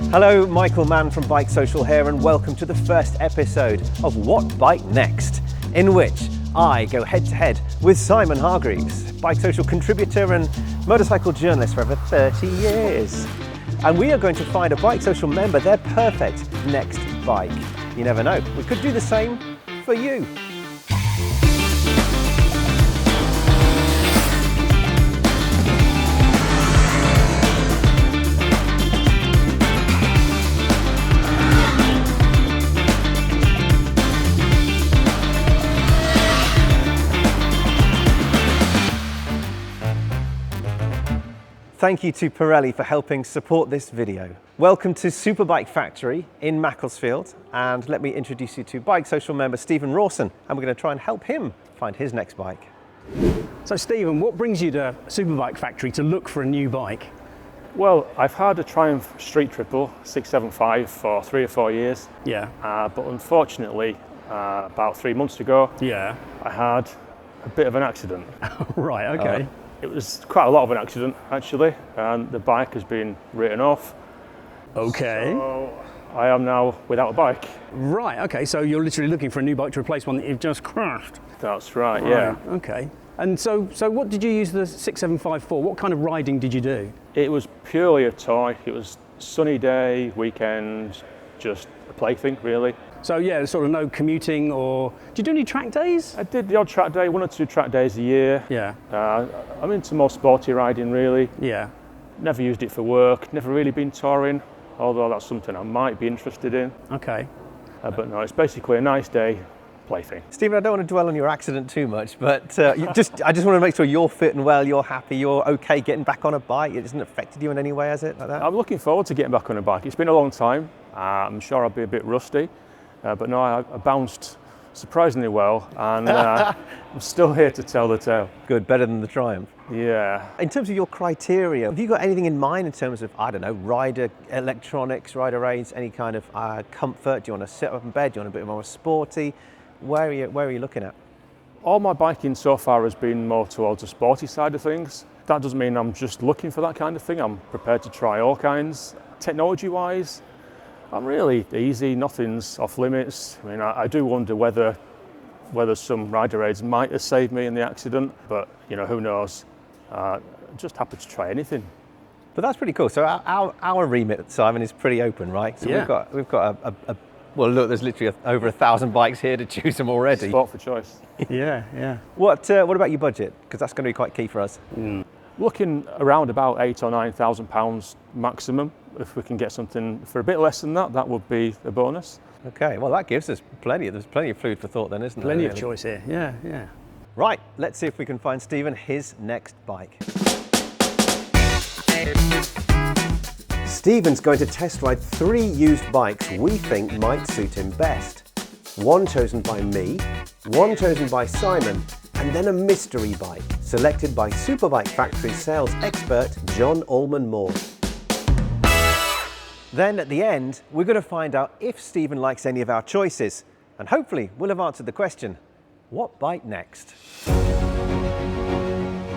Hello, Michael Mann from BikeSocial here, and welcome to the first episode of What Bike Next, in which I go head-to-head with Simon Hargreaves, BikeSocial contributor and motorcycle journalist for over 30 years. And we are going to find a BikeSocial member their perfect next bike. You never know, we could do the same for you. Thank you to Pirelli for helping support this video. Welcome to Superbike Factory in Macclesfield, and let me introduce you to BikeSocial member Stephen Rawson, and we're going to try and help him find his next bike. So Stephen, what brings you to Superbike Factory to look for a new bike? Well, I've had a Triumph Street Triple 675 for 3 or 4 years. Yeah. But unfortunately, about 3 months ago, Yeah. I had a bit of an accident. Right, okay. It was quite a lot of an accident, actually, and the bike has been written off. Okay. So I am now without a bike. Right, okay, so you're literally looking for a new bike to replace one that you've just crashed. That's right, yeah. Right, okay. And so what did you use the 675 for? What kind of riding did you do? It was purely a toy. It was sunny day, weekend, just a plaything, really. So yeah, sort of no commuting or... Did you do any track days? I did the odd track day, 1 or 2 track days a year. Yeah. I'm into more sporty riding, really. Yeah. Never used it for work, never really been touring, although that's something I might be interested in. Okay. But no, it's basically a nice day plaything. Stephen, I don't want to dwell on your accident too much, but I just want to make sure you're fit and well, you're happy, you're okay getting back on a bike. It hasn't affected you in any way, has it, like that? I'm looking forward to getting back on a bike. It's been a long time. I'm sure I'll be a bit rusty, but no, I bounced surprisingly well, and I'm still here to tell the tale. Good, better than the Triumph. Yeah. In terms of your criteria, have you got anything in mind in terms of, I don't know, rider electronics, rider aids, any kind of comfort? Do you want to sit up in bed? Do you want a bit more sporty? Where are you looking at? All my biking so far has been more towards the sporty side of things. That doesn't mean I'm just looking for that kind of thing. I'm prepared to try all kinds. Technology-wise, I'm really easy, nothing's off limits. I mean, I do wonder whether some rider aids might have saved me in the accident, but you know, who knows? Just happy to try anything. But that's pretty cool. So our remit, Simon, is pretty open, right? So Yeah. we've got a well, look, there's literally over 1,000 bikes here to choose from already. Sport for choice. Yeah. What about your budget? Because that's going to be quite key for us. Looking around about £8,000 or £9,000 maximum. If we can get something for a bit less than that, that would be a bonus. Okay, well, that gives us there's plenty of food for thought then, isn't there? Plenty of really? choice here. Yeah. Right, let's see if we can find Stephen his next bike. Stephen's going to test ride 3 used bikes we think might suit him best. One chosen by me, one chosen by Simon, and then a mystery bike selected by Superbike Factory sales expert John Allman Moore. Then at the end, we're going to find out if Stephen likes any of our choices, and hopefully we'll have answered the question, what bike next?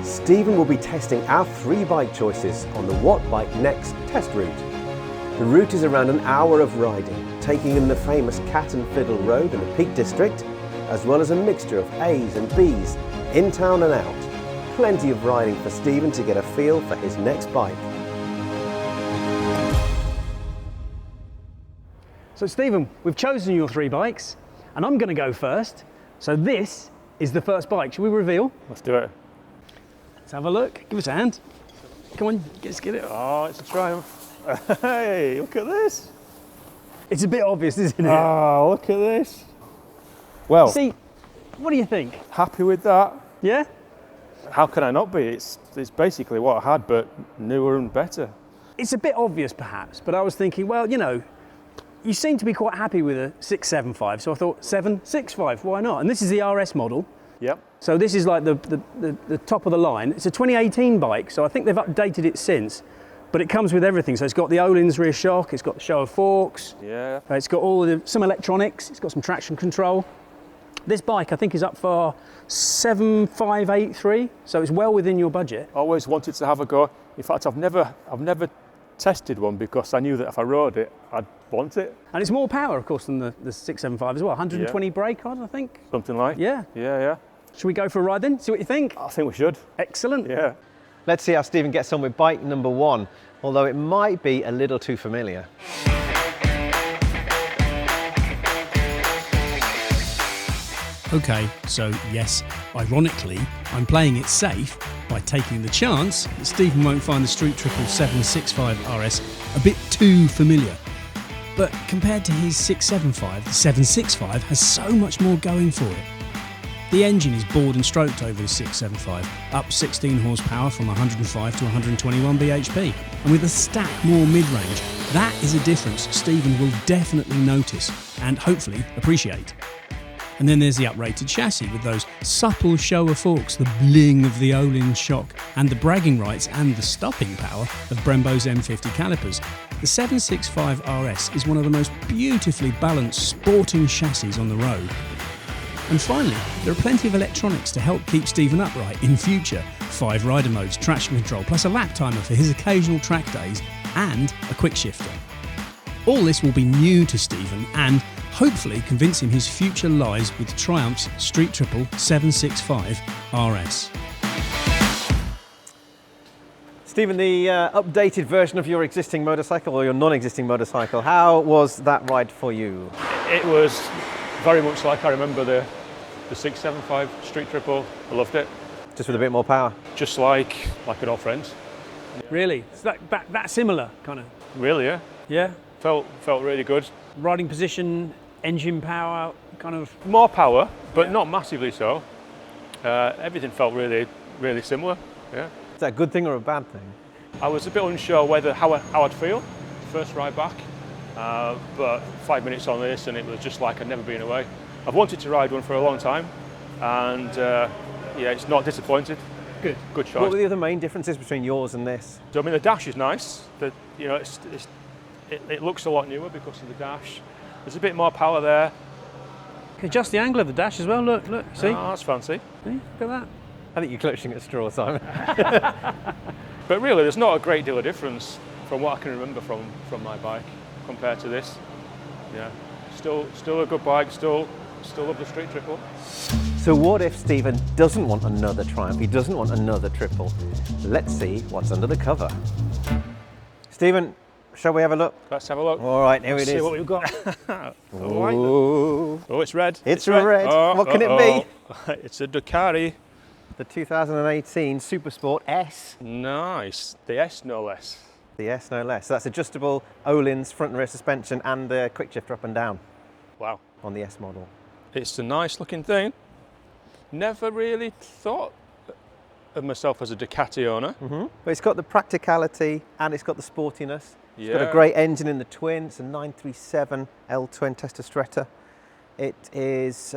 Stephen will be testing our 3 bike choices on the What Bike Next test route. The route is around an hour of riding, taking in the famous Cat and Fiddle Road in the Peak District, as well as a mixture of A's and B's, in town and out. Plenty of riding for Stephen to get a feel for his next bike. So Stephen, we've chosen your 3 bikes, and I'm going to go first. So this is the first bike. Shall we reveal? Let's do it. Let's have a look. Give us a hand. Come on, let's get it. Oh, it's a Triumph. Hey, look at this. It's a bit obvious, isn't it? Oh, look at this. Well, See, what do you think? happy with that. Yeah? How can I not be? It's basically what I had, but newer and better. It's a bit obvious perhaps, but I was thinking, well, you know, you seem to be quite happy with a 675, so I thought 765, why not? And this is the RS model. Yep. So this is like the top of the line. It's a 2018 bike, so I think they've updated it since, but it comes with everything. So it's got the Öhlins rear shock, it's got the show of forks, Yeah. it's got some electronics, it's got some traction control. This bike I think is up for 7,583, so it's well within your budget. Always wanted to have a go. In fact, I've never tested one because I knew that if I rode it, I'd want it. And it's more power, of course, than the 675 as well. 120 brake on, I think. Something like. Yeah. Yeah. Should we go for a ride then? See what you think? I think we should. Excellent. Yeah. Let's see how Stephen gets on with bike number 1, although it might be a little too familiar. Okay, so yes, ironically, I'm playing it safe by taking the chance that Stephen won't find the Street Triple 765 RS a bit too familiar. But compared to his 675, the 765 has so much more going for it. The engine is bored and stroked over the 675, up 16 horsepower from 105 to 121 bhp, and with a stack more mid-range. That is a difference Stephen will definitely notice and hopefully appreciate. And then there's the uprated chassis with those supple Showa forks, the bling of the Olin shock, and the bragging rights and the stopping power of Brembo's M50 calipers. The 765 RS is one of the most beautifully balanced sporting chassis on the road. And finally, there are plenty of electronics to help keep Stephen upright in future. 5 rider modes, traction control, plus a lap timer for his occasional track days, and a quick shifter. All this will be new to Stephen and hopefully convince him his future lies with Triumph's Street Triple 765 RS. Stephen, the updated version of your existing motorcycle, or your non-existing motorcycle, how was that ride for you? It was very much like I remember the 675 Street Triple. I loved it. Just with a bit more power? Just like an old friend. Really? It's that similar, kind of? Really, yeah. Yeah? Felt really good. Riding position, engine power, kind of? More power, but not massively so. Everything felt really similar, yeah. Is that a good thing or a bad thing? I was a bit unsure how I'd feel first ride back, but 5 minutes on this and it was just like I'd never been away. I've wanted to ride one for a long time, and yeah, it's not disappointed. Good. Good choice. What were the other main differences between yours and this? So I mean, the dash is nice. It looks a lot newer because of the dash. There's a bit more power there. Can adjust the angle of the dash as well. Look, see? Oh, that's fancy. See? Look at that. I think you're clutching at straw, Simon. But really, there's not a great deal of difference from what I can remember from my bike compared to this. Yeah, still a good bike. Still love the Street Triple. So what if Stephen doesn't want another Triumph? He doesn't want another Triple. Let's see what's under the cover. Stephen, shall we have a look? Let's have a look. All right, here Let's it see is. what we've got. Ooh. Oh, it's red. It's red. What can it be? It's a Ducati. The 2018 Supersport S. Nice. The S, no less. The S, no less. So that's adjustable Öhlins front and rear suspension and the quick shifter up and down Wow. on the S model. It's a nice looking thing. Never really thought of myself as a Ducati owner. But it's got the practicality and it's got the sportiness. It's got a Yeah. great engine in the twin. It's a 937 L twin Testastretta. It is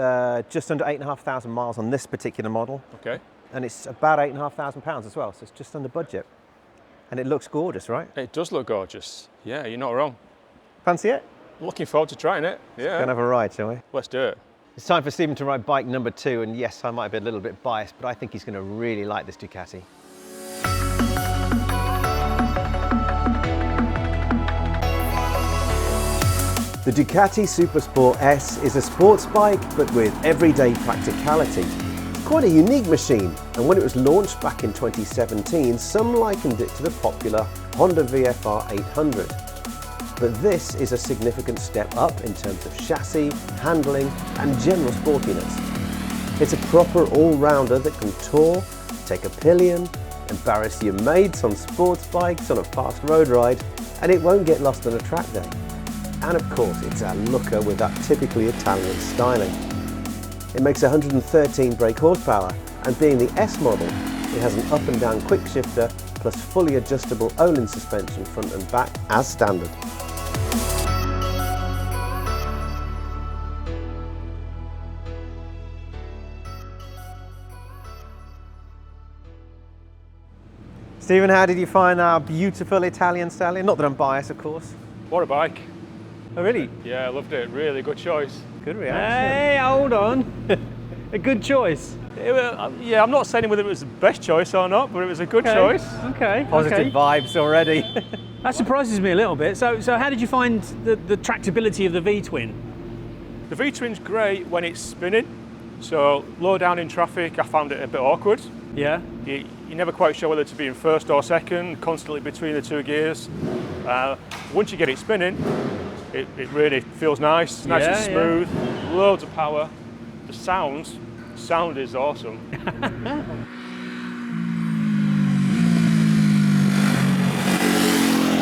just under 8,500 miles on this particular model. Okay. And it's about 8,500 pounds as well, so it's just under budget. And it looks gorgeous, right? It does look gorgeous. Yeah, you're not wrong. Fancy it? Looking forward to trying it. Yeah. Gonna have a ride, shall we? Let's do it. It's time for Stephen to ride bike number 2, and yes, I might be a little bit biased, but I think he's gonna really like this Ducati. The Ducati Supersport S is a sports bike, but with everyday practicality. It's quite a unique machine, and when it was launched back in 2017, some likened it to the popular Honda VFR 800. But this is a significant step up in terms of chassis, handling, and general sportiness. It's a proper all-rounder that can tour, take a pillion, embarrass your mates on sports bikes on a fast road ride, and it won't get lost on a track day. And of course, it's a looker with that typically Italian styling. It makes 113 brake horsepower, and being the S model, it has an up and down quick shifter plus fully adjustable Öhlins suspension front and back as standard. Stephen, how did you find our beautiful Italian stallion? Not that I'm biased, of course. What a bike. Oh, really? Yeah, I loved it. Really good choice. Good reaction. Hey, hold on. A good choice. Yeah, I'm not saying whether it was the best choice or not, but it was a good choice. Okay. Positive vibes already. That surprises me a little bit. So how did you find the tractability of the V-twin? The V-twin's great when it's spinning. So low down in traffic, I found it a bit awkward. Yeah. You're never quite sure whether to be in first or second, constantly between the two gears. Once you get it spinning, it really feels nice, nice and smooth, loads of power. The sound is awesome.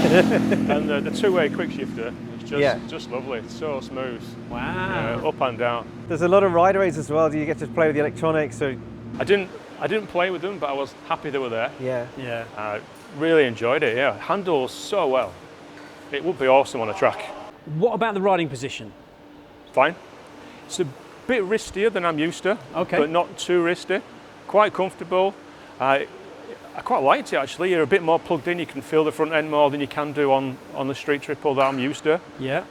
And the two-way quick shifter is just lovely. It's so smooth. Wow. Up and down. There's a lot of rider aids as well. Do you get to play with the electronics? So I didn't play with them, but I was happy they were there. yeah. Yeah. I really enjoyed it. Yeah, handles so well. It would be awesome on a track. What about the riding position? Fine. It's a bit wristier than I'm used to, Okay. but not too wristy. Quite comfortable. I quite liked it actually. You're a bit more plugged in. You can feel the front end more than you can do on the street triple that I'm used to. Yeah.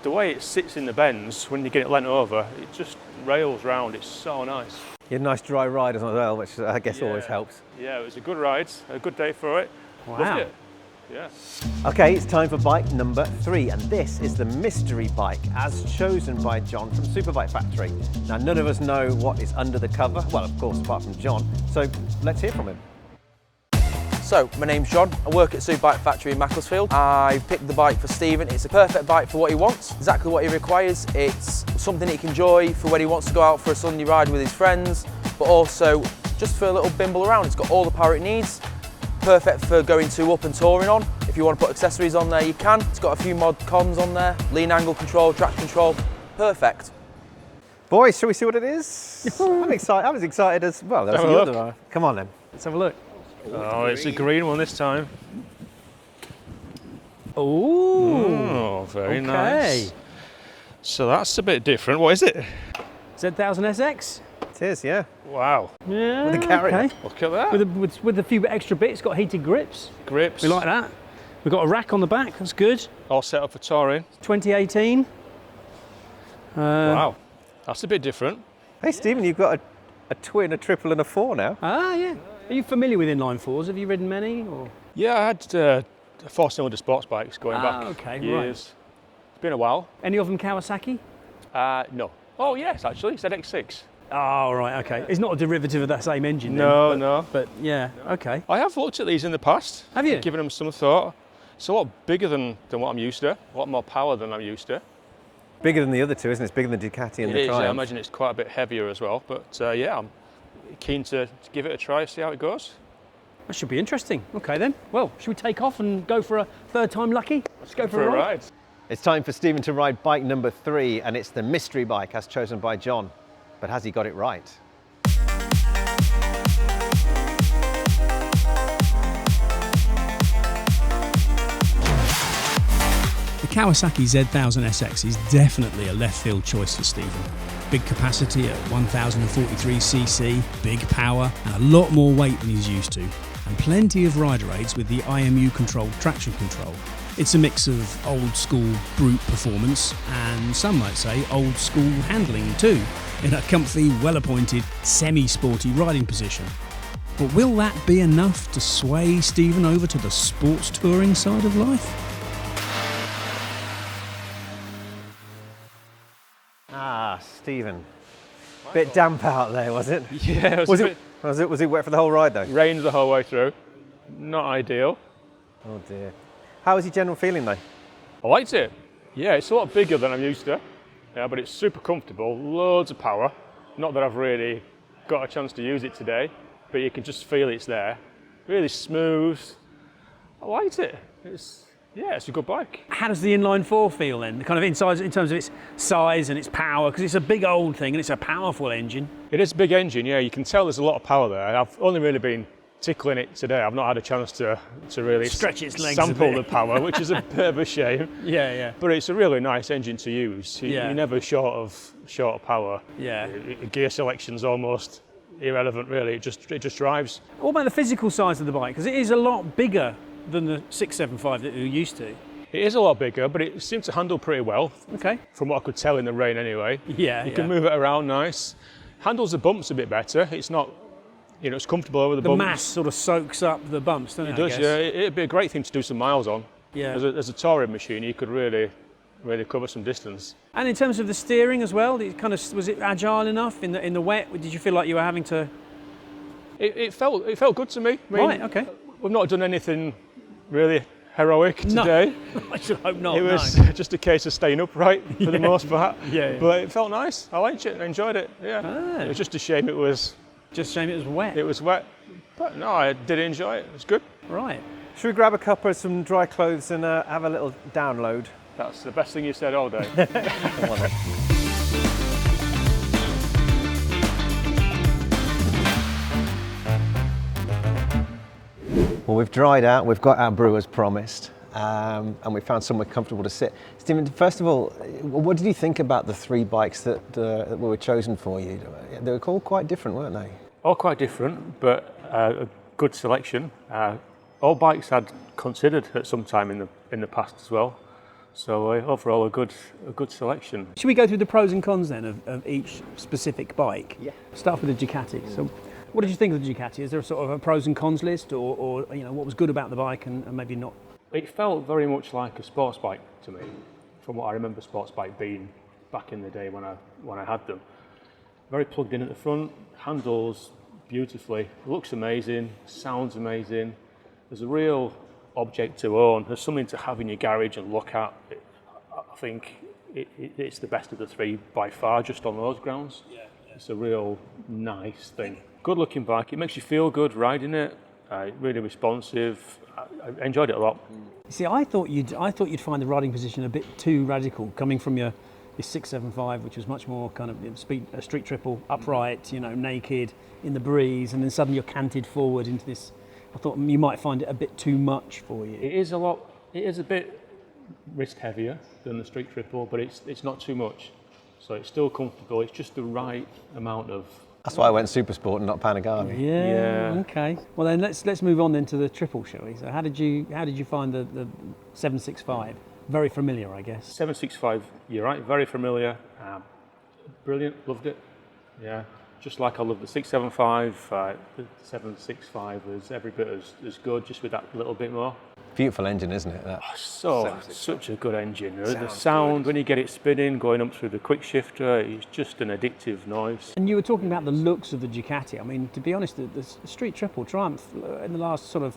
The way it sits in the bends when you get it leant over, it just rails round. It's so nice. You had nice dry ride as well, which I guess always helps. Yeah, it was a good ride, a good day for it. Wow. Loved it. Yeah. Okay, it's time for bike number 3, and this is the mystery bike as chosen by John from Superbike Factory. Now, none of us know what is under the cover, well, of course, apart from John, so let's hear from him. So, my name's John. I work at Superbike Factory in Macclesfield. I picked the bike for Stephen. It's a perfect bike for what he wants, exactly what he requires. It's something he can enjoy for when he wants to go out for a Sunday ride with his friends, but also just for a little bimble around. It's got all the power it needs. Perfect for going up and touring on. If you want to put accessories on there, you can. It's got a few mod cons on there. Lean angle control, traction control. Perfect. Boys, shall we see what it is? I'm excited. I was excited as well. Have a look. Come on then. Let's have a look. Oh, it's a green one this time. Ooh. Oh, very Okay. nice. So that's a bit different. What is it? Z1000SX? It is, yeah. Wow. Yeah. With a carrier. Okay. Look at that. With a few extra bits, got heated grips. Grips. We like that. We've got a rack on the back, that's good. All set up for touring. 2018. Wow. That's a bit different. Hey, Stephen, you've got a twin, a triple, and a 4 now. Ah, yeah. Are you familiar with inline fours? Have you ridden many? Or? Yeah, I had 4-cylinder sports bikes going back okay, years. right. It's been a while. Any of them Kawasaki? No. Oh, yes, actually. ZX6. Oh, right, okay. It's not a derivative of that same engine then, No, no. But yeah, okay. I have looked at these in the past. Have you? Given them some thought. It's a lot bigger than what I'm used to. A lot more power than I'm used to. Bigger than the other two, isn't it? It's bigger than the Ducati and It the is, Triumph. I imagine it's quite a bit heavier as well. But yeah, I'm keen to give it a try, see how it goes. That should be interesting. Okay then. Well, should we take off and go for a third time lucky? Let's go For a ride. It's time for Stephen to ride bike number 3, and it's the mystery bike as chosen by John. But has he got it right? The Kawasaki Z1000SX is definitely a left field choice for Stephen. Big capacity at 1043cc, big power, and a lot more weight than he's used to, and plenty of rider aids with the IMU controlled traction control. It's a mix of old school brute performance and some might say old school handling too, in a comfy, well appointed, semi-sporty riding position. But will that be enough to sway Stephen over to the sports touring side of life? Ah, Stephen. Bit damp out there, was it? Yeah, Was it wet for the whole ride though? rained the whole way through. Not ideal. Oh dear. How was your general feeling though? I liked it. Yeah, it's a lot bigger than I'm used to. Yeah, but it's super comfortable, loads of power. Not that I've really got a chance to use it today, but you can just feel it's there. Really smooth. I liked it. It's a good bike. How does the inline four feel then? The kind of inside in terms of its size and its power, because it's a big old thing and it's a powerful engine. It is a big engine, yeah. You can tell there's a lot of power there. I've only really been tickling it today. I've not had a chance to really Stretch its legs a sample bit. the power, which is a bit of a shame. Yeah, yeah. But it's a really nice engine to use. Yeah. You're never short of power. Yeah. Gear selection's almost irrelevant, really. It just drives. What about the physical size of the bike? Because it is a lot bigger than the 675 that you're used to. It is a lot bigger, but it seems to handle pretty well, Okay. from what I could tell in the rain anyway. Yeah, You can move it around nice. Handles the bumps a bit better. It's not it's comfortable over the The bumps. mass sort of soaks up the bumps, doesn't it? It does, I guess? yeah. It'd be a great thing to do some miles on. Yeah. As a touring machine, you could really cover some distance. And in terms of the steering as well, was it agile enough in the wet? Did you feel like you were having to? It felt good to me. I mean, Right. Okay. We've not done anything really heroic today. I should hope not. It was just a case of staying upright for the most part. Yeah. But it felt nice. I liked it. I enjoyed it. Yeah. Ah. It was just a shame it was Just shame it was wet. wet. But no, I did enjoy it. It was good. Right. Should we grab a couple of some dry clothes and have a little download? That's the best thing you said all day. Come on then. Well, we've dried out, we've got our brew as promised, and we found somewhere comfortable to sit. Stephen, first of all, what did you think about the 3 bikes that were chosen for you? They were all quite different, weren't they? All quite different, but a good selection. All bikes I'd considered at some time in the past as well. So overall, a good selection. Should we go through the pros and cons then of each specific bike? Yeah. Start with the Ducati. So, what did you think of the Ducati? Is there a sort of a pros and cons list, or what was good about the bike and maybe not? It felt very much like a sports bike to me, from what I remember sports bike being back in the day when I had them. Very plugged in at the front, handles beautifully, looks amazing, sounds amazing. There's a real object to own. There's something to have in your garage and look at. I think it's the best of the 3 by far, just on those grounds. Yeah. It's a real nice thing. Good looking bike. It makes you feel good riding it. Really responsive. I enjoyed it a lot. See, I thought you'd find the riding position a bit too radical, coming from your 675, which was much more kind of street triple, upright, naked in the breeze, and then suddenly you're canted forward into this. I thought you might find it a bit too much for you. It is a bit wrist heavier than the street triple, but it's not too much. So it's still comfortable. It's just the right amount of. That's why I went Super Sport and not Panigale. Yeah. Okay. Well then let's move on then to the triple, shall we? So how did you find the 765? Very familiar, I guess. 765. You're right. Very familiar. Brilliant. Loved it. Yeah. Just like I love the 675, the 765 was every bit as good, just with that little bit more. Beautiful engine, isn't it? Such a good engine. The sound when you get it spinning, going up through the quick shifter, it's just an addictive noise. And you were talking about the looks of the Ducati. I mean, to be honest, the Street Triple Triumph in the last sort of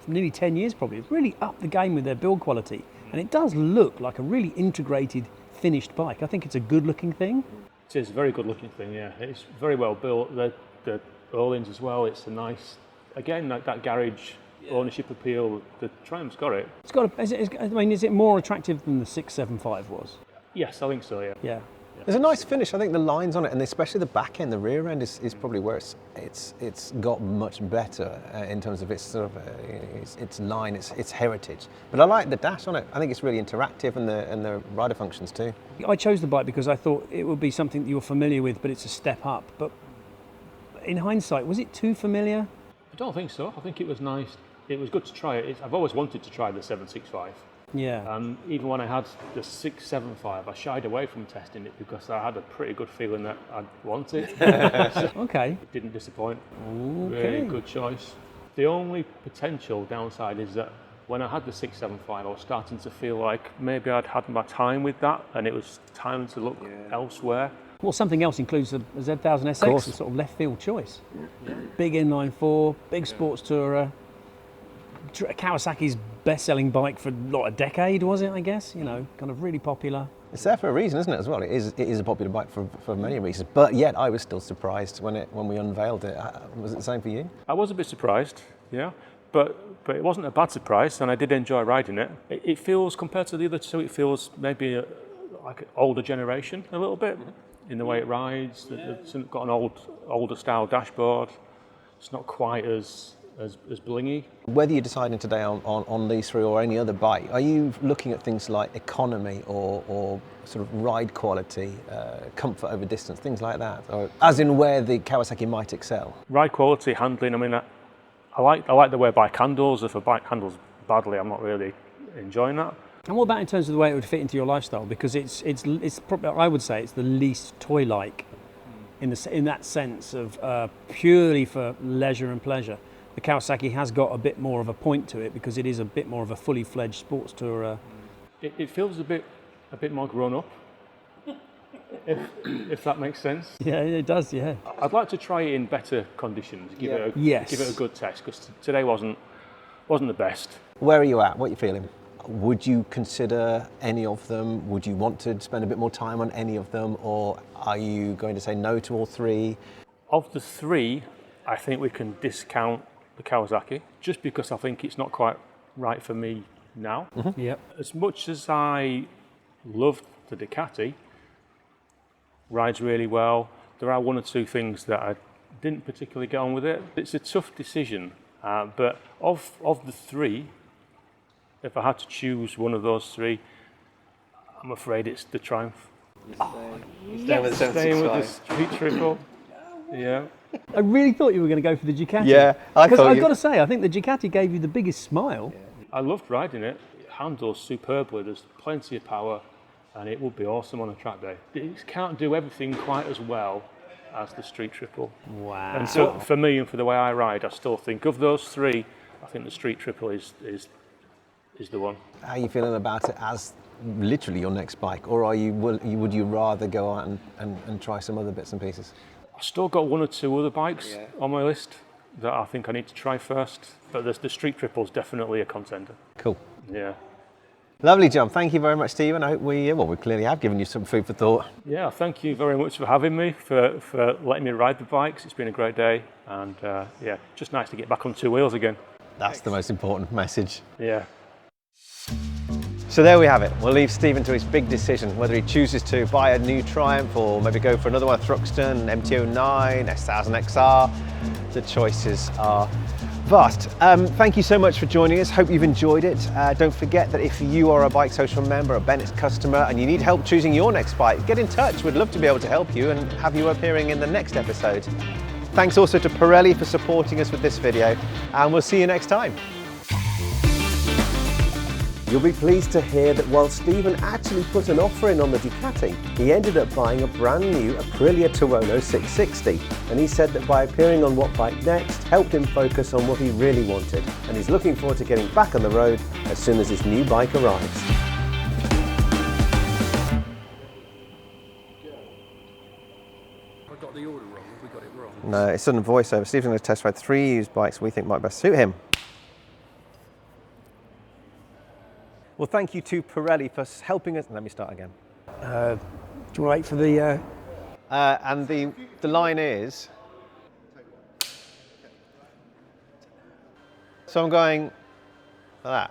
nearly 10 years probably, it's really upped the game with their build quality. And it does look like a really integrated, finished bike. I think it's a good looking thing. It is a very good looking thing, yeah. It's very well built. The Rollins as well, it's a nice, again, that garage ownership appeal. The Triumph's got it. It's got. Is it more attractive than the 675 was? Yes, I think so, yeah. Yeah. There's a nice finish. I think the lines on it, and especially the back end, the rear end, is probably where it's got much better in terms of its sort of its line, its heritage. But I like the dash on it. I think it's really interactive, and the rider functions too. I chose the bike because I thought it would be something that you're familiar with, but it's a step up. But in hindsight, was it too familiar? I don't think so. I think it was nice. It was good to try it. I've always wanted to try the 765. Yeah. And even when I had the 675, I shied away from testing it because I had a pretty good feeling that I'd want it. Okay. It didn't disappoint. Okay. Really good choice. The only potential downside is that when I had the 675, I was starting to feel like maybe I'd had my time with that and it was time to look elsewhere. Well, something else includes the Z1000 SX, a sort of left field choice. Yeah. Big inline 4, big sports tourer. Kawasaki's best-selling bike for a decade, was it? I guess kind of really popular. It's there for a reason, isn't it? As well, it is a popular bike for many reasons. But yet, I was still surprised when we unveiled it. Was it the same for you? I was a bit surprised, yeah, but it wasn't a bad surprise, and I did enjoy riding it. It feels, compared to the other two, it feels maybe like an older generation a little bit in the way it rides. It's got an older style dashboard. It's not quite as blingy. Whether you're deciding today on these 3 or any other bike, are you looking at things like economy or sort of ride quality, comfort over distance, things like that, or as in where the Kawasaki might excel? Ride quality, handling. I mean, I like the way a bike handles. If a bike handles badly, I'm not really enjoying that. And what about in terms of the way it would fit into your lifestyle? Because it's probably, I would say it's the least toy-like in that sense of purely for leisure and pleasure. The Kawasaki has got a bit more of a point to it because it is a bit more of a fully fledged sports tour. It feels a bit more grown up, if that makes sense. Yeah, it does. Yeah. I'd like to try it in better conditions. Give it a good test, because today wasn't the best. Where are you at? What are you feeling? Would you consider any of them? Would you want to spend a bit more time on any of them, or are you going to say no to all three? Of the three, I think we can discount the Kawasaki, just because I think it's not quite right for me now. Mm-hmm. Yep. As much as I loved the Ducati, rides really well, there are one or two things that I didn't particularly get on with it. It's a tough decision, but of the three, if I had to choose one of those three, I'm afraid it's the Triumph. Staying with the Staying with the Street Triple. Yeah. I really thought you were going to go for the Ducati. Yeah, because I've got to say, I think the Ducati gave you the biggest smile. I loved riding it. It handles superbly. There's plenty of power, and it would be awesome on a track day. It can't do everything quite as well as the Street Triple. Wow. And so for me and for the way I ride, I still think of those three, I think the Street Triple is the one. How are you feeling about it as literally your next bike, or would you rather go out and try some other bits and pieces? I've still got one or two other bikes on my list that I think I need to try first, but the Street Triple is definitely a contender. Cool. Yeah. Lovely, John. Thank you very much, Stephen. I hope we clearly have given you some food for thought. Yeah, thank you very much for having me, for letting me ride the bikes. It's been a great day, and just nice to get back on two wheels again. That's the most important message. Yeah. So there we have it. We'll leave Stephen to his big decision, whether he chooses to buy a new Triumph or maybe go for another one, Thruxton, MT-09, S1000 XR. The choices are vast. Thank you so much for joining us. Hope you've enjoyed it. Don't forget that if you are a BikeSocial member, a Bennett customer, and you need help choosing your next bike, get in touch. We'd love to be able to help you and have you appearing in the next episode. Thanks also to Pirelli for supporting us with this video, and we'll see you next time. You'll be pleased to hear that while Stephen actually put an offer in on the Ducati, he ended up buying a brand new Aprilia Tuono 660. And he said that by appearing on What Bike Next helped him focus on what he really wanted. And he's looking forward to getting back on the road as soon as his new bike arrives. I got the order wrong. We got it wrong. No, it's on the voiceover. Stephen's going to test ride 3 used bikes we think might best suit him. Well, thank you to Pirelli for helping us. Let me start again. Do you want to wait for the... And the line is... So I'm going like that.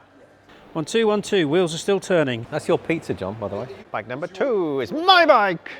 1, 2, 1, 2. Wheels are still turning. That's your pizza, John, by the way. Bike number 2 is my bike.